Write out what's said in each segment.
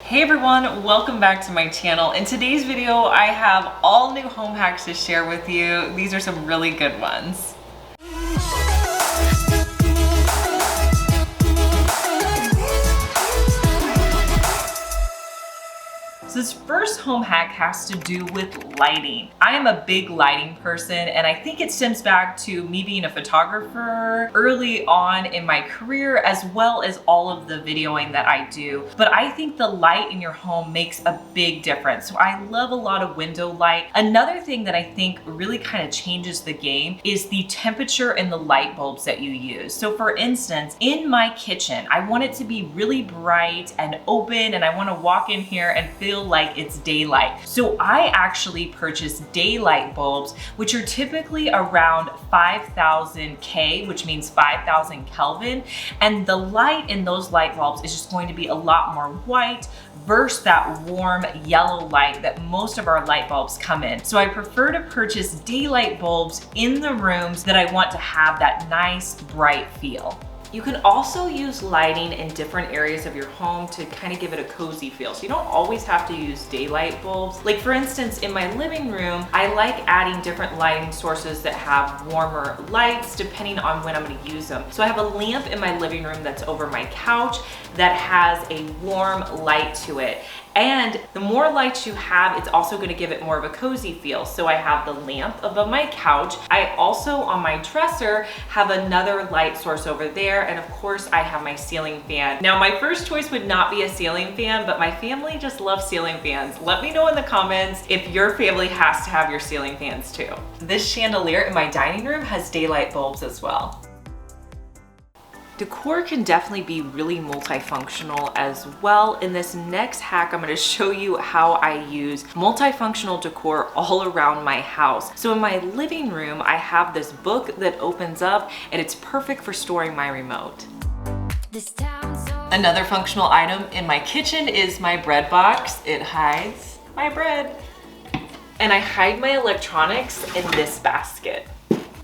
Hey everyone, welcome back to my channel. In today's video, I have all new home hacks to share with you. These are some really good ones. So this first home hack has to do with lighting. I am a big lighting person, and I think it stems back to me being a photographer early on in my career, as well as all of the videoing that I do. But I think the light in your home makes a big difference. So I love a lot of window light. Another thing that I think really kind of changes the game is the temperature in the light bulbs that you use. So for instance, in my kitchen, I want it to be really bright and open, and I want to walk in here and feel like it's daylight. So I actually purchased daylight bulbs, which are typically around 5,000 K, which means 5,000 Kelvin. And the light in those light bulbs is just going to be a lot more white versus that warm yellow light that most of our light bulbs come in. So I prefer to purchase daylight bulbs in the rooms that I want to have that nice bright feel. You can also use lighting in different areas of your home to kind of give it a cozy feel. So you don't always have to use daylight bulbs. Like for instance, in my living room, I like adding different lighting sources that have warmer lights depending on when I'm going to use them. So I have a lamp in my living room that's over my couch that has a warm light to it. And the more lights you have, it's also going to give it more of a cozy feel. So I have the lamp above my couch. I also, on my dresser, have another light source over there. And of course, I have my ceiling fan. Now, my first choice would not be a ceiling fan, but my family just loves ceiling fans. Let me know in the comments if your family has to have your ceiling fans too. This chandelier in my dining room has daylight bulbs as well. Decor can definitely be really multifunctional as well. In this next hack, I'm going to show you how I use multifunctional decor all around my house. So in my living room, I have this book that opens up, and it's perfect for storing my remote. Another functional item in my kitchen is my bread box. It hides my bread. And I hide my electronics in this basket.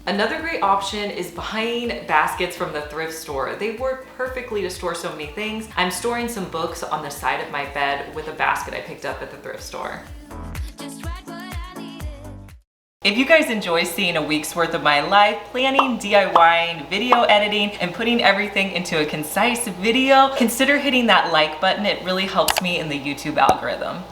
Another great option is buying baskets from the thrift store. They work perfectly to store so many things. I'm storing some books on the side of my bed with a basket I picked up at the thrift store. If you guys enjoy seeing a week's worth of my life, planning, DIYing, video editing, and putting everything into a concise video, consider hitting that like button. It really helps me in the YouTube algorithm.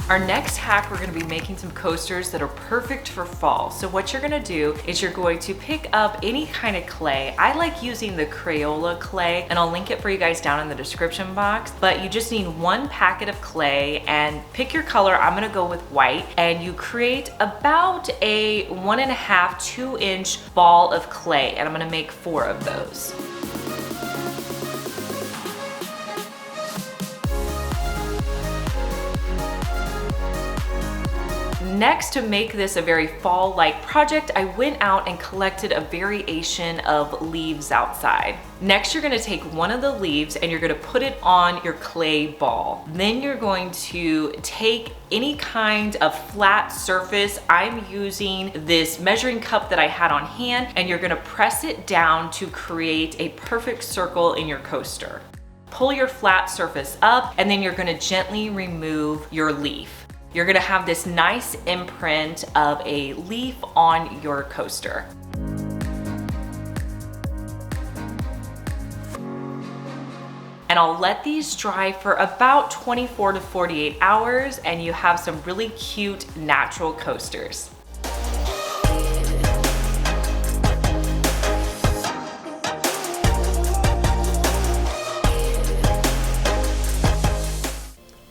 Our next hack, we're gonna be making some coasters that are perfect for fall. So what you're gonna do is you're going to pick up any kind of clay. I like using the Crayola clay, and I'll link it for you guys down in the description box. But you just need one packet of clay and pick your color. I'm gonna go with white. And you create about a 1.5 to 2 inch ball of clay. And I'm gonna make 4 of those. Next, to make this a very fall-like project, I went out and collected a variation of leaves outside. Next, you're gonna take one of the leaves and you're gonna put it on your clay ball. Then you're going to take any kind of flat surface. I'm using this measuring cup that I had on hand, and you're gonna press it down to create a perfect circle in your coaster. Pull your flat surface up, and then you're gonna gently remove your leaf. You're gonna have this nice imprint of a leaf on your coaster. And I'll let these dry for about 24 to 48 hours, and you have some really cute natural coasters.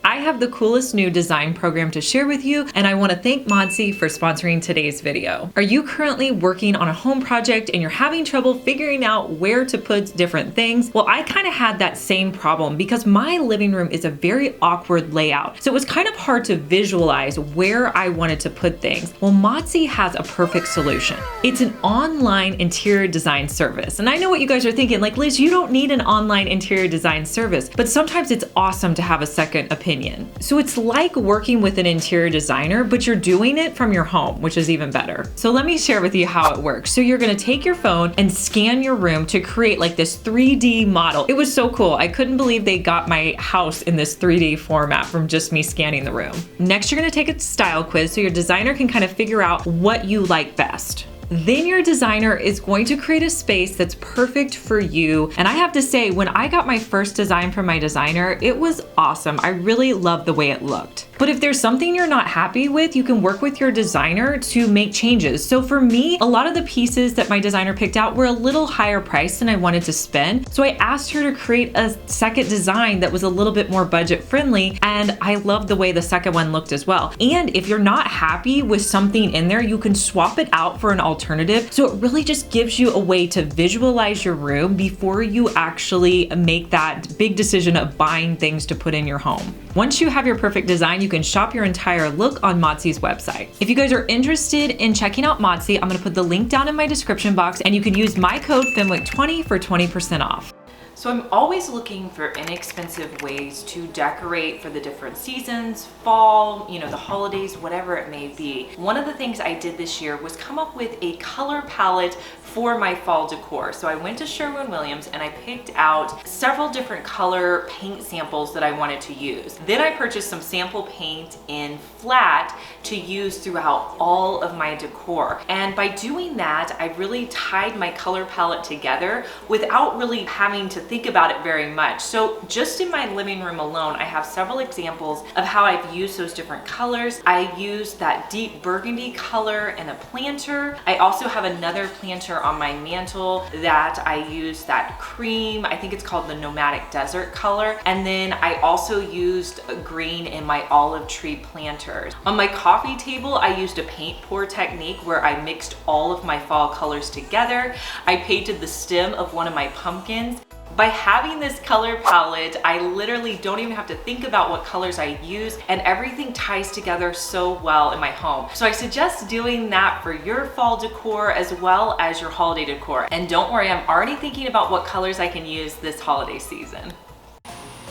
I have the coolest new design program to share with you, and I want to thank Modzy for sponsoring today's video. Are you currently working on a home project and you're having trouble figuring out where to put different things? Well, I kind of had that same problem because my living room is a very awkward layout. So it was kind of hard to visualize where I wanted to put things. Well, Modzy has a perfect solution. It's an online interior design service. And I know what you guys are thinking, like, Liz, you don't need an online interior design service, but sometimes it's awesome to have a second opinion. in. So it's like working with an interior designer, but you're doing it from your home, which is even better. So let me share with you how it works. So you're gonna take your phone and scan your room to create like this 3D model. It was so cool. I couldn't believe they got my house in this 3D format from just me scanning the room. Next, you're gonna take a style quiz so your designer can kind of figure out what you like best. Then your designer is going to create a space that's perfect for you. And I have to say, when I got my first design from my designer, it was awesome. I really loved the way it looked. But if there's something you're not happy with, you can work with your designer to make changes. So for me, a lot of the pieces that my designer picked out were a little higher priced than I wanted to spend. So I asked her to create a second design that was a little bit more budget friendly. And I loved the way the second one looked as well. And if you're not happy with something in there, you can swap it out for an alternative. So it really just gives you a way to visualize your room before you actually make that big decision of buying things to put in your home. Once you have your perfect design, you can shop your entire look on Motzi's website. If you guys are interested in checking out Motzi, I'm gonna put the link down in my description box, and you can use my code Fenwick20 for 20% off. So I'm always looking for inexpensive ways to decorate for the different seasons, fall, you know, the holidays, whatever it may be. One of the things I did this year was come up with a color palette for my fall decor. So I went to Sherwin-Williams and I picked out several different color paint samples that I wanted to use. Then I purchased some sample paint in flat to use throughout all of my decor. And by doing that, I really tied my color palette together without really having to think about it very much. So just in my living room alone, I have several examples of how I've used those different colors. I used that deep burgundy color in a planter. I also have another planter on my mantle that I use that cream, I think it's called the Nomadic Desert color. And then I also used green in my olive tree planters. On my coffee table, I used a paint pour technique where I mixed all of my fall colors together. I painted the stem of one of my pumpkins. By having this color palette, I literally don't even have to think about what colors I use, and everything ties together so well in my home. So I suggest doing that for your fall decor as well as your holiday decor. And don't worry, I'm already thinking about what colors I can use this holiday season.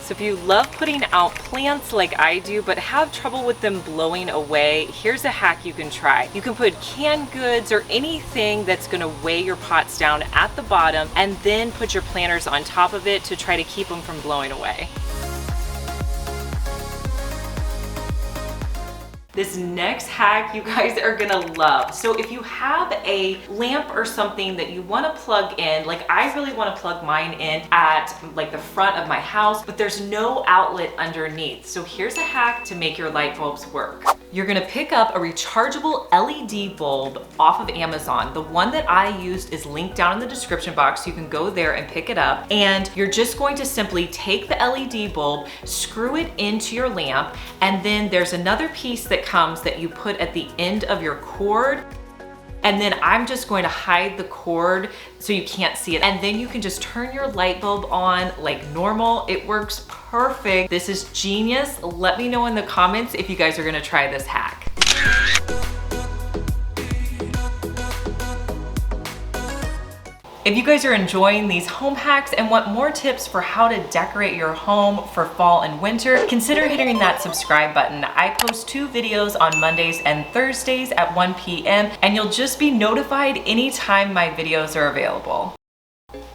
So if you love putting out plants like I do, but have trouble with them blowing away, here's a hack you can try. You can put canned goods or anything that's gonna weigh your pots down at the bottom, and then put your planters on top of it to try to keep them from blowing away. This next hack you guys are gonna love. So if you have a lamp or something that you wanna plug in, like I really wanna plug mine in at like the front of my house, but there's no outlet underneath. So here's a hack to make your light bulbs work. You're gonna pick up a rechargeable LED bulb off of Amazon. The one that I used is linked down in the description box, so you can go there and pick it up. And you're just going to simply take the LED bulb, screw it into your lamp, and then there's another piece that comes that you put at the end of your cord. And then I'm just going to hide the cord so you can't see it. And then you can just turn your light bulb on like normal. It works perfect. This is genius. Let me know in the comments if you guys are gonna try this hack. If you guys are enjoying these home hacks and want more tips for how to decorate your home for fall and winter, consider hitting that subscribe button. I post 2 videos on Mondays and Thursdays at 1 p.m. and you'll just be notified anytime my videos are available.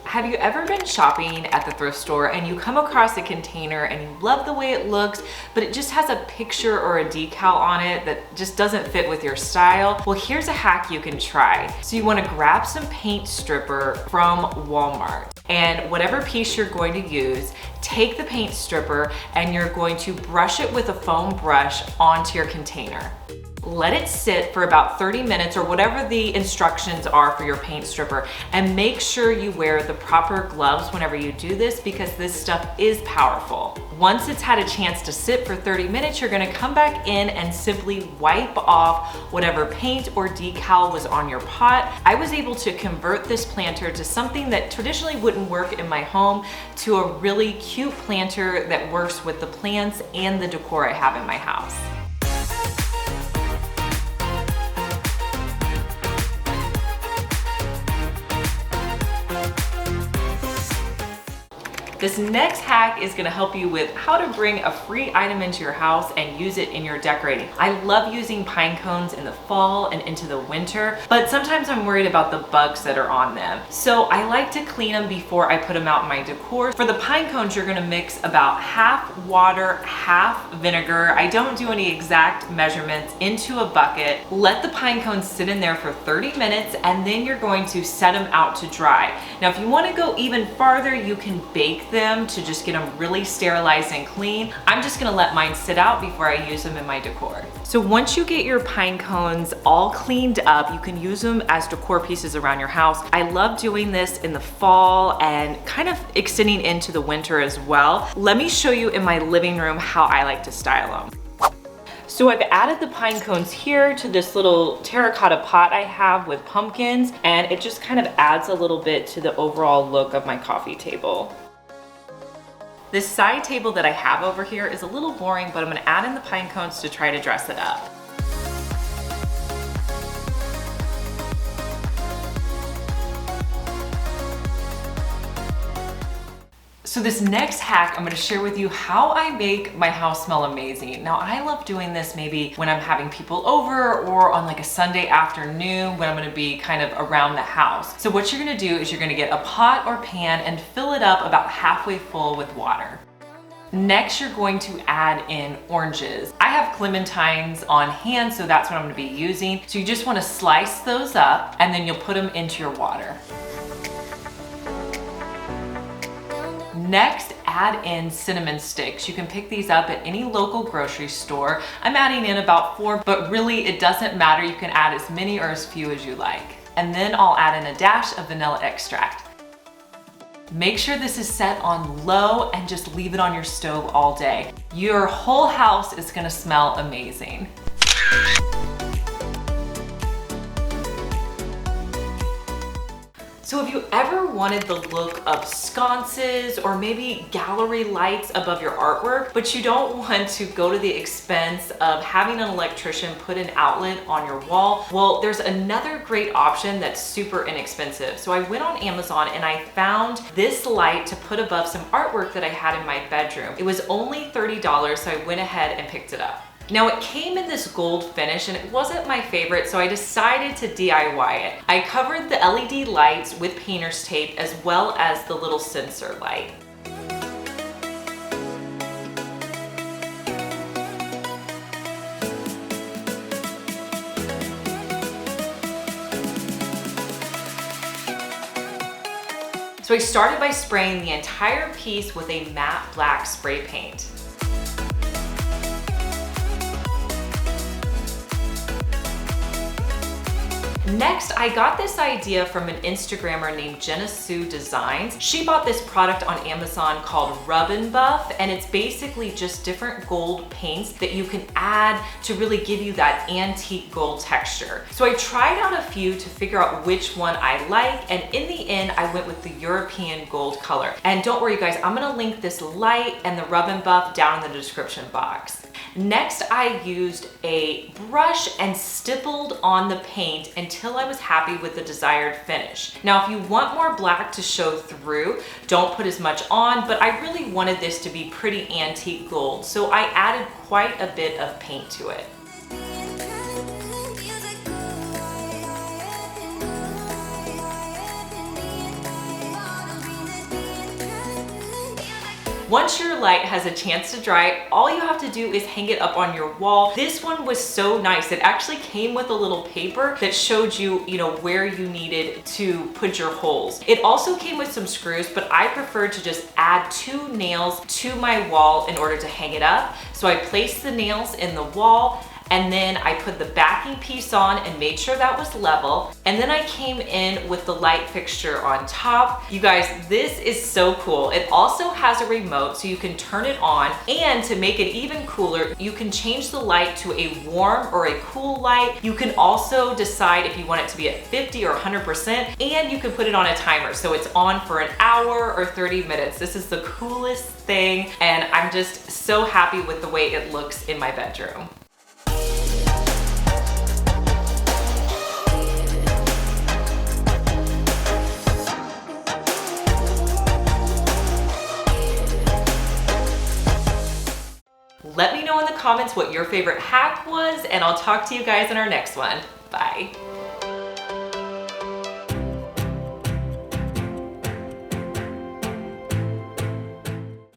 Have you ever been shopping at the thrift store and you come across a container and you love the way it looks, but it just has a picture or a decal on it that just doesn't fit with your style? Well, here's a hack you can try. So you want to grab some paint stripper from Walmart, and whatever piece you're going to use, take the paint stripper and you're going to brush it with a foam brush onto your container. Let it sit for about 30 minutes or whatever the instructions are for your paint stripper, and make sure you wear the proper gloves whenever you do this, because this stuff is powerful. Once it's had a chance to sit for 30 minutes, you're gonna come back in and simply wipe off whatever paint or decal was on your pot. I was able to convert this planter to something that traditionally wouldn't work in my home to a really cute planter that works with the plants and the decor I have in my house. This next hack is gonna help you with how to bring a free item into your house and use it in your decorating. I love using pine cones in the fall and into the winter, but sometimes I'm worried about the bugs that are on them. So I like to clean them before I put them out in my decor. For the pine cones, you're gonna mix about half water, half vinegar. I don't do any exact measurements, into a bucket. Let the pine cones sit in there for 30 minutes and then you're going to set them out to dry. Now, if you wanna go even farther, you can bake them to just get them really sterilized and clean. I'm just gonna let mine sit out before I use them in my decor. So once you get your pine cones all cleaned up, you can use them as decor pieces around your house. I love doing this in the fall and kind of extending into the winter as well. Let me show you in my living room how I like to style them. So I've added the pine cones here to this little terracotta pot I have with pumpkins, and it just kind of adds a little bit to the overall look of my coffee table. This side table that I have over here is a little boring, but I'm gonna add in the pine cones to try to dress it up. So this next hack, I'm gonna share with you how I make my house smell amazing. Now, I love doing this maybe when I'm having people over or on like a Sunday afternoon when I'm gonna be kind of around the house. So what you're gonna do is you're gonna get a pot or pan and fill it up about halfway full with water. Next, you're going to add in oranges. I have clementines on hand, so that's what I'm gonna be using. So you just wanna slice those up and then you'll put them into your water. Next, add in cinnamon sticks. You can pick these up at any local grocery store. I'm adding in about 4, but really it doesn't matter. You can add as many or as few as you like. And then I'll add in a dash of vanilla extract. Make sure this is set on low and just leave it on your stove all day. Your whole house is gonna smell amazing. So have you ever wanted the look of sconces or maybe gallery lights above your artwork, but you don't want to go to the expense of having an electrician put an outlet on your wall? Well, there's another great option that's super inexpensive. So I went on Amazon and I found this light to put above some artwork that I had in my bedroom. It was only $30, so I went ahead and picked it up. Now it came in this gold finish and it wasn't my favorite, so I decided to DIY it. I covered the LED lights with painter's tape as well as the little sensor light. So I started by spraying the entire piece with a matte black spray paint. Next, I got this idea from an Instagrammer named Jenna Sue Designs. She bought this product on Amazon called Rub and Buff, and it's basically just different gold paints that you can add to really give you that antique gold texture. So I tried out a few to figure out which one I like, and in the end, I went with the European gold color. And don't worry guys, I'm gonna link this light and the Rub and Buff down in the description box. Next, I used a brush and stippled on the paint until I was happy with the desired finish. Now, if you want more black to show through, don't put as much on, but I really wanted this to be pretty antique gold, so I added quite a bit of paint to it. Once your light has a chance to dry, all you have to do is hang it up on your wall. This one was so nice. It actually came with a little paper that showed you, where you needed to put your holes. It also came with some screws, but I preferred to just add 2 nails to my wall in order to hang it up. So I placed the nails in the wall, and then I put the backing piece on and made sure that was level. And then I came in with the light fixture on top. You guys, this is so cool. It also has a remote so you can turn it on, and to make it even cooler, you can change the light to a warm or a cool light. You can also decide if you want it to be at 50 or 100%, and you can put it on a timer. So it's on for an hour or 30 minutes. This is the coolest thing, and I'm just so happy with the way it looks in my bedroom. Let me know in the comments what your favorite hack was, and I'll talk to you guys in our next one. Bye.